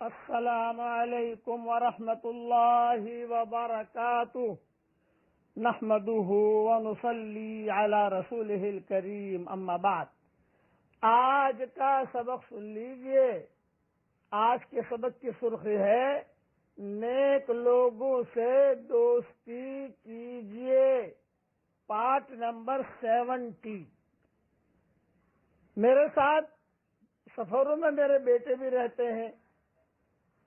السلام علیکم ورحمۃ اللہ وبرکاتہ نحمده ونصلی علی رسولہ الکریم اما بعد۔ آج کا سبق سن لیجئے۔ آج کے سبق کی سرخی ہے نیک لوگوں سے دوستی کیجئے، پارٹ نمبر 70۔ میرے ساتھ سفروں میں میرے بیٹے بھی رہتے ہیں،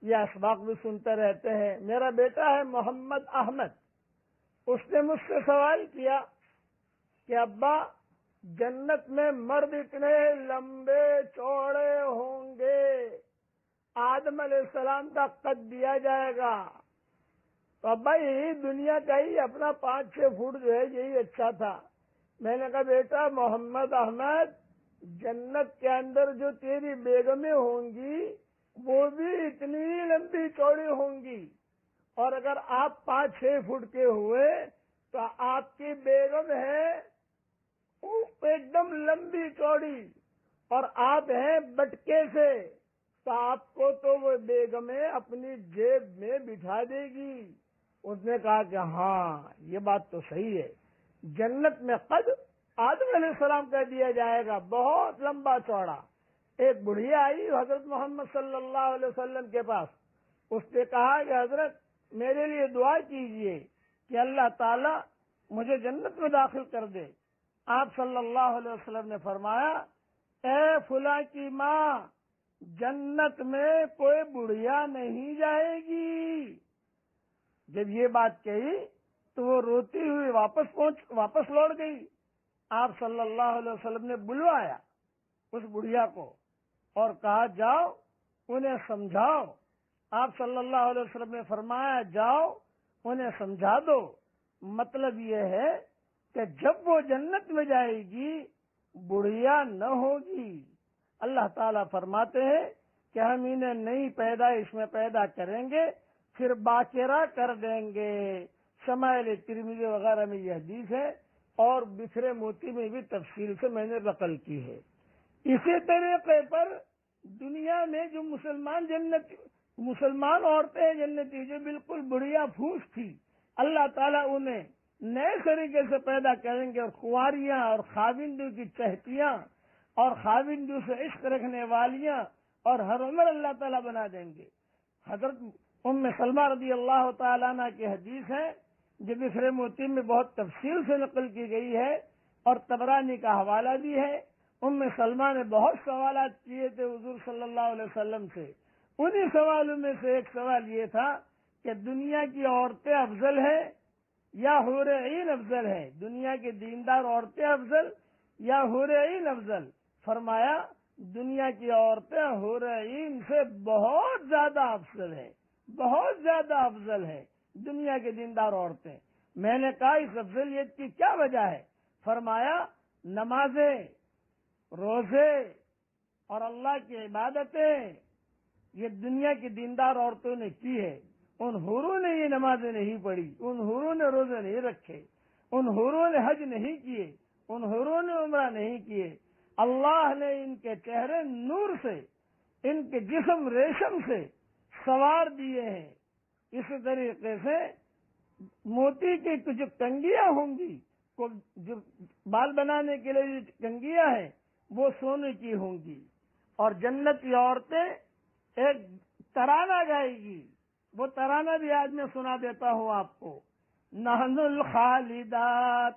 یہ اسباق بھی سنتے رہتے ہیں۔ میرا بیٹا ہے محمد احمد، اس نے مجھ سے سوال کیا کہ ابا جنت میں مرد اتنے لمبے چوڑے ہوں گے، آدم علیہ السلام کا قد دیا جائے گا، تو ابا یہی دنیا کا ہی اپنا 5-6 فٹ جو ہے یہی اچھا تھا۔ میں نے کہا بیٹا محمد احمد، جنت کے اندر جو تیری بیگمیں ہوں گی وہ بھی اتنی لمبی چوڑی ہوں گی، اور اگر آپ 5-6 فٹ کے ہوئے تو آپ کی بیگم ہے ایک دم لمبی چوڑی، اور آپ ہیں بٹکے سے، تو آپ کو تو وہ بیگمیں اپنی جیب میں بٹھا دے گی۔ اس نے کہا کہ ہاں یہ بات تو صحیح ہے، جنت میں قد آدم علیہ السلام کا دیا جائے گا، بہت لمبا چوڑا۔ ایک بڑھیا آئی حضرت محمد صلی اللہ علیہ وسلم کے پاس، اس نے کہا کہ حضرت میرے لیے دعا کیجئے کہ اللہ تعالی مجھے جنت میں داخل کر دے۔ آپ صلی اللہ علیہ وسلم نے فرمایا، اے فلاں کی ماں، جنت میں کوئی بڑھیا نہیں جائے گی۔ جب یہ بات کہی تو وہ روتی ہوئی واپس لوٹ گئی۔ آپ صلی اللہ علیہ وسلم نے بلوایا اس بڑھیا کو اور کہا جاؤ انہیں سمجھاؤ۔ آپ صلی اللہ علیہ وسلم نے فرمایا جاؤ انہیں سمجھا دو، مطلب یہ ہے کہ جب وہ جنت میں جائے گی بڑھیا نہ ہوگی۔ اللہ تعالیٰ فرماتے ہیں کہ ہم انہیں نئی پیدائش میں پیدا کریں گے، پھر باقرہ کر دیں گے۔ شمائل ترمذی وغیرہ میں یہ حدیث ہے، اور بکھرے موتی میں بھی تفصیل سے میں نے نقل کی ہے۔ اسی طریقے پر دنیا میں جو مسلمان عورتیں جنتی جو بالکل بڑھیا پھوس تھی، اللہ تعالیٰ انہیں نئے طریقے سے پیدا کریں گے، اور کنواریاں اور خاوندوں کی چہتیاں اور خاوندوں سے عشق رکھنے والیاں اور ہر عمر اللہ تعالیٰ بنا دیں گے۔ حضرت ام سلمہ رضی اللہ تعالیٰ عنہ کی حدیث ہے جو بکھرے موتی میں بہت تفصیل سے نقل کی گئی ہے، اور طبرانی کا حوالہ بھی ہے۔ ام سلمہ نے بہت سوالات کیے تھے حضور صلی اللہ علیہ وسلم سے، انہی سوالوں میں سے ایک سوال یہ تھا کہ دنیا کی عورتیں افضل ہیں یا حور عین افضل ہے، دنیا کی دیندار عورتیں افضل یا حور عین افضل؟ فرمایا دنیا کی عورتیں حور عین سے بہت زیادہ افضل ہے، بہت زیادہ افضل ہے دنیا کی دیندار عورتیں۔ میں نے کہا اس افضلیت کی کیا وجہ ہے؟ فرمایا نمازیں، روزے اور اللہ کی عبادتیں یہ دنیا کی دیندار عورتوں نے کی ہے۔ ان حوروں نے یہ نمازیں نہیں پڑھی، ان حوروں نے روزے نہیں رکھے، ان حوروں نے حج نہیں کیے، ان حوروں نے عمرہ نہیں کیے۔ اللہ نے ان کے چہرے نور سے، ان کے جسم ریشم سے سوار دیے ہیں۔ اسی طریقے سے موتی کی جو کنگیاں ہوں گی، جو بال بنانے کے لیے جو کنگیاں ہیں وہ سونے کی ہوں گی، اور جنت کی عورتیں ایک ترانہ گائے گی۔ وہ ترانہ بھی آج میں سنا دیتا ہوں آپ کو۔ نحن الخالدات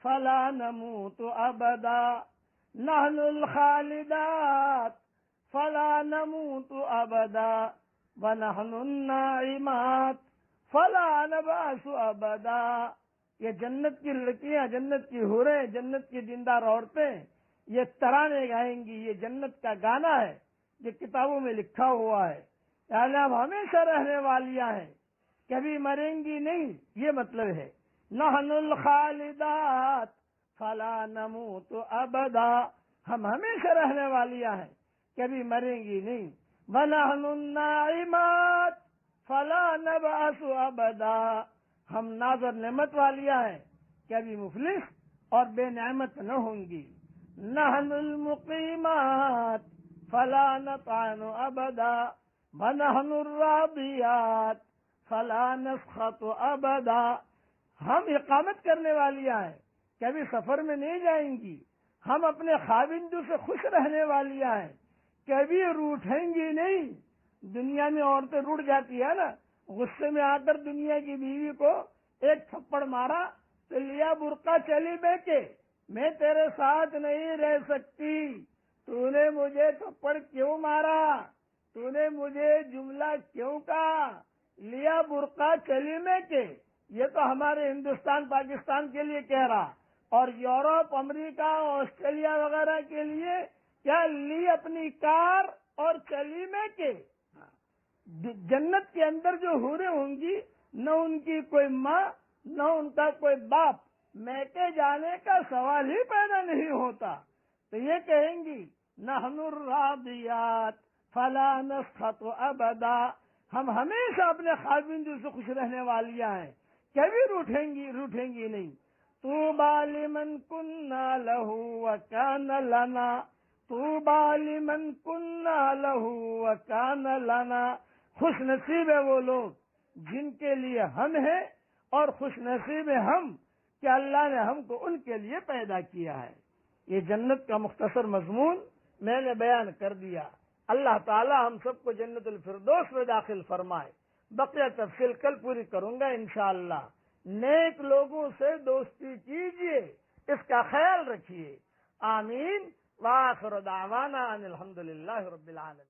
فلا نموت ابدا، نحن الخالدات فلا نموت ابدا، ونحن الناعمات فلا نبعث ابدا۔ یہ جنت کی لڑکیاں، جنت کی حوریں، جنت کی دیندار عورتیں یہ ترانے گائیں گی۔ یہ جنت کا گانا ہے، یہ کتابوں میں لکھا ہوا ہے، یعنی اب ہمیشہ رہنے والیاں ہیں، کبھی مریں گی نہیں، یہ مطلب ہے۔ نحن الخالدات فلا نموت ابدا، ہم ہمیشہ رہنے والیاں ہیں، کبھی مریں گی نہیں۔ ونحن الناعمات فلا نبعث ابدا، ہم ناز اور نعمت والیاں ہیں، کبھی مفلس اور بے نعمت نہ ہوں گی۔ نحن المقیمات فلا نطعن ابدا، وَنَحْنُ الرَّاضِيَاتِ فَلَا نَسْخَطُ أَبَدًا، ہم اقامت کرنے والیاں ہیں، کبھی سفر میں نہیں جائیں گی. ہم اپنے خاوندوں سے خوش رہنے والیاں ہیں، کبھی روٹھیں گی نہیں. دنیا میں عورتیں روٹ جاتی ہے نا، غصے میں آ کر دنیا کی بیوی کو ایک تھپڑ مارا تو لیا برقع چلی بے کے میں تیرے ساتھ نہیں رہ سکتی، تو نے مجھے تھپڑ کیوں مارا، تو نے مجھے جملہ کیوں کہا، لیا برقع چلی میں کے. یہ تو ہمارے ہندوستان پاکستان کے لیے کہہ رہا، اور یورپ امریکہ آسٹریلیا وغیرہ کے لیے کیا لی اپنی کار اور چلی میں کے. جنت کے اندر جو حوریں ہوں گی، نہ ان کی کوئی ماں نہ ان کا کوئی باپ، میکے جانے کا سوال ہی پیدا نہیں ہوتا. تو یہ کہیں گی نحن الراضیات فلا نسخط ابدا، ہم ہمیشہ اپنے خاوندوں سے خوش رہنے والیاں ہیں، کبھی روٹھیں گی نہیں. طوبی لمن کنا لہ وکان لنا، طوبی لمن کنا لہ وکان لنا، خوش نصیب ہے وہ لوگ جن کے لیے ہم ہیں، اور خوش نصیب ہیں ہم کہ اللہ نے ہم کو ان کے لیے پیدا کیا ہے. یہ جنت کا مختصر مضمون میں نے بیان کر دیا. اللہ تعالی ہم سب کو جنت الفردوس میں داخل فرمائے. بقیہ تفصیل کل پوری کروں گا انشاءاللہ. نیک لوگوں سے دوستی کیجیے، اس کا خیال رکھیے. آمین. وآخر دعوانا ان الحمدللہ رب العالمین.